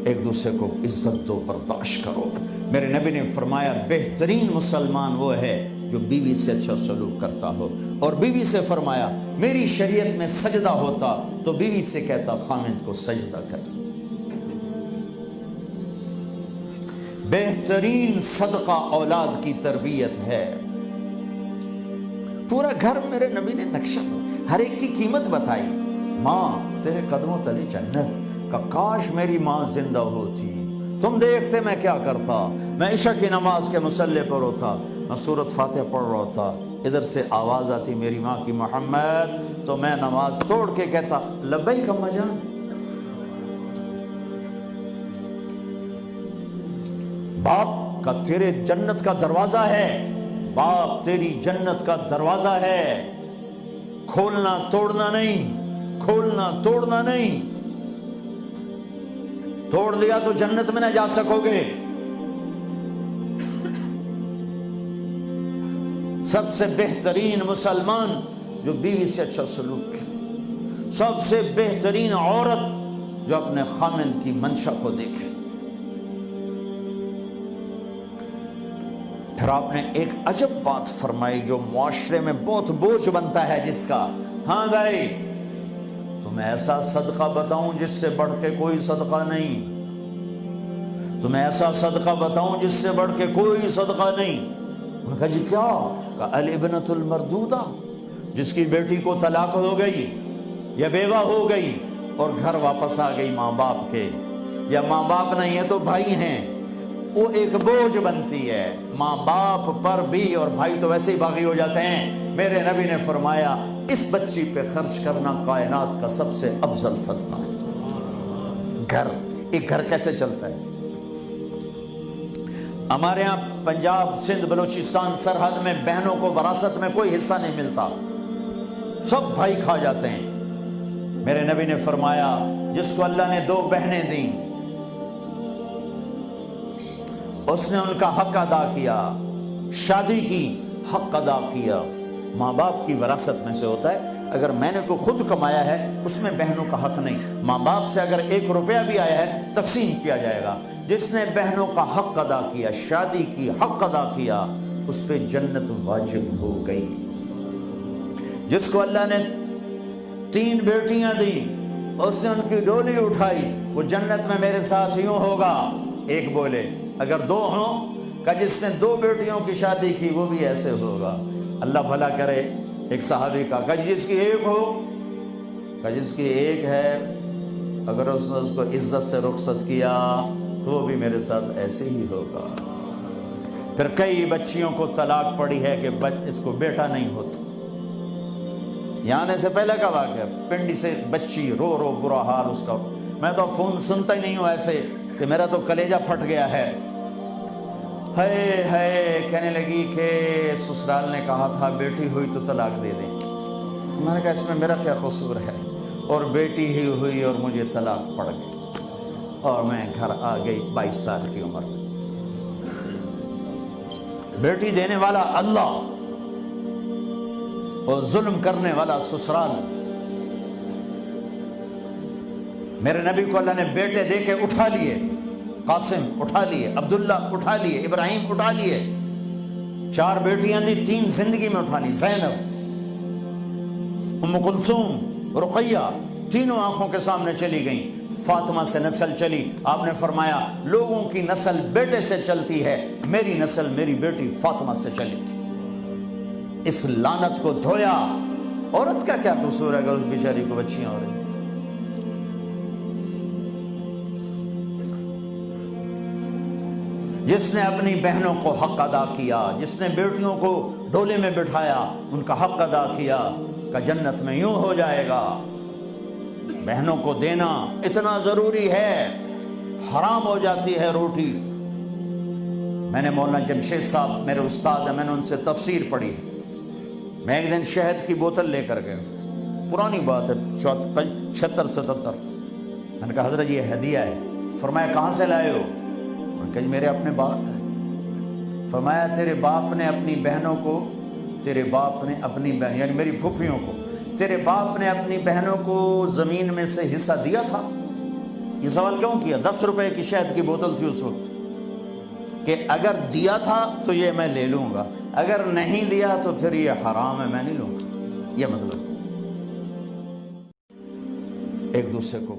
ایک دوسرے کو عزت دو، برداشت کرو۔ میرے نبی نے فرمایا بہترین مسلمان وہ ہے جو بیوی سے اچھا سلوک کرتا ہو، اور بیوی سے فرمایا میری شریعت میں سجدہ ہوتا تو بیوی سے کہتا خامند کو سجدہ کر۔ بہترین صدقہ اولاد کی تربیت ہے۔ پورا گھر میرے نبی نے نقشہ، ہر ایک کی قیمت بتائی۔ ماں تیرے قدموں تلے جنت، کہ کاش میری ماں زندہ ہوتی، تم دیکھتے میں کیا کرتا، میں عشاء کی نماز کے مصلی پر ہوتا، میں سورۃ فاتحہ پڑھ رہا تھا، ادھر سے آواز آتی میری ماں کی محمد، تو میں نماز توڑ کے کہتا لبیک اماں جان۔ باپ کا تیرے جنت کا دروازہ ہے، باپ تیری جنت کا دروازہ ہے، کھولنا توڑنا نہیں، کھولنا توڑنا نہیں، توڑ دیا تو جنت میں نہ جا سکو گے۔ سب سے بہترین مسلمان جو بیوی سے اچھا سلوک کرے، سب سے بہترین عورت جو اپنے خامند کی منشا کو دیکھے۔ پھر آپ نے ایک عجب بات فرمائی جو معاشرے میں بہت بوجھ بنتا ہے جس کا، ہاں بھائی تمہیں ایسا صدقہ بتاؤں جس سے بڑھ کے کوئی صدقہ نہیں، تمہیں ایسا صدقہ بتاؤں جس سے بڑھ کے کوئی صدقہ نہیں۔ انہوں نے کہا جی کیا؟ کہا الابنۃ المردودہ، جس کی بیٹی کو طلاق ہو گئی یا بیوہ ہو گئی اور گھر واپس آ گئی ماں باپ کے، یا ماں باپ نہیں ہے تو بھائی ہیں، وہ ایک بوجھ بنتی ہے ماں باپ پر بھی، اور بھائی تو ویسے ہی باغی ہو جاتے ہیں۔ میرے نبی نے فرمایا اس بچی پہ خرچ کرنا کائنات کا سب سے افضل صدقہ ہے۔ گھر، ایک گھر کیسے چلتا ہے؟ ہمارے ہاں پنجاب، سندھ، بلوچستان سرحد میں بہنوں کو وراثت میں کوئی حصہ نہیں ملتا، سب بھائی کھا جاتے ہیں۔ میرے نبی نے فرمایا جس کو اللہ نے 2 بہنیں دیں اس نے ان کا حق ادا کیا، شادی کی حق ادا کیا۔ ماں باپ کی وراثت میں سے ہوتا ہے، اگر میں نے کو خود کمایا ہے اس میں بہنوں کا حق نہیں، ماں باپ سے اگر 1 روپیہ بھی آیا ہے تقسیم کیا جائے گا۔ جس نے بہنوں کا حق ادا کیا، شادی کی حق ادا کیا، اس پہ جنت واجب ہو گئی۔ جس کو اللہ نے 3 بیٹیاں دی، اس نے ان کی ڈولی اٹھائی، وہ جنت میں میرے ساتھ یوں ہوگا۔ ایک بولے اگر 2 ہوں، کہ جس نے 2 بیٹیوں کی شادی کی وہ بھی ایسے ہوگا۔ اللہ بھلا کرے۔ ایک صحابی کا کہ جس کی 1 ہو، کہ جس کی 1 ہے، اگر اس نے اس کو عزت سے رخصت کیا تو وہ بھی میرے ساتھ ایسے ہی ہوگا۔ پھر کئی بچیوں کو طلاق پڑی ہے کہ اس کو بیٹا نہیں ہوتا۔ یہاں آنے سے پہلے کا واقعہ، پنڈی سے بچی رو رو برا حال اس کا، میں تو فون سنتا ہی نہیں ہوں ایسے کہ میرا تو کلیجہ پھٹ گیا ہے۔ ہے کہنے لگی کہ سسرال نے کہا تھا بیٹی ہوئی تو طلاق دے دیں۔ میں نے کہا اس میں میرا کیا قصور ہے، اور بیٹی ہی ہوئی اور مجھے طلاق پڑ گئی، اور میں گھر آ گئی 22 سال کی عمر میں۔ بیٹی دینے والا اللہ اور ظلم کرنے والا سسرال۔ میرے نبی کو اللہ نے بیٹے دے کے اٹھا لیے، قاسم اٹھا لیے، عبداللہ اٹھا لیے، ابراہیم اٹھا لیے، 4 بیٹیاں دی، 3 زندگی میں اٹھا لی، زینب، ام کلثوم، رقیہ، تینوں آنکھوں کے سامنے چلی گئیں۔ فاطمہ سے نسل چلی، آپ نے فرمایا لوگوں کی نسل بیٹے سے چلتی ہے، میری نسل میری بیٹی فاطمہ سے چلی۔ اس لعنت کو دھویا۔ عورت کا کیا قصور ہے اگر اس بیچاری کو بچیاں ہو رہی؟ جس نے اپنی بہنوں کو حق ادا کیا، جس نے بیٹیوں کو ڈولے میں بٹھایا، ان کا حق ادا کیا، کہ جنت میں یوں ہو جائے گا۔ بہنوں کو دینا اتنا ضروری ہے، حرام ہو جاتی ہے روٹی۔ میں نے مولانا جمشید صاحب میرے استاد ہیں، میں نے ان سے تفسیر پڑھی۔ میں ایک دن شہد کی بوتل لے کر گیا، پرانی بات ہے 76-77۔ میں نے کہا حضرت یہ ہدیہ ہے۔ فرمایا کہاں سے لائے ہو؟ کہ میرے اپنے باپ کا ہے۔ فرمایا تیرے باپ نے اپنی بہنوں کو، تیرے باپ نے اپنی بہن یعنی میری پھوپھیوں کو، تیرے باپ نے اپنی بہنوں کو زمین میں سے حصہ دیا تھا؟ یہ سوال کیوں کیا؟ 10 روپے کی شہد کی بوتل تھی اس وقت، کہ اگر دیا تھا تو یہ میں لے لوں گا، اگر نہیں دیا تو پھر یہ حرام ہے، میں نہیں لوں گا، یہ مطلب تھا۔ ایک دوسرے کو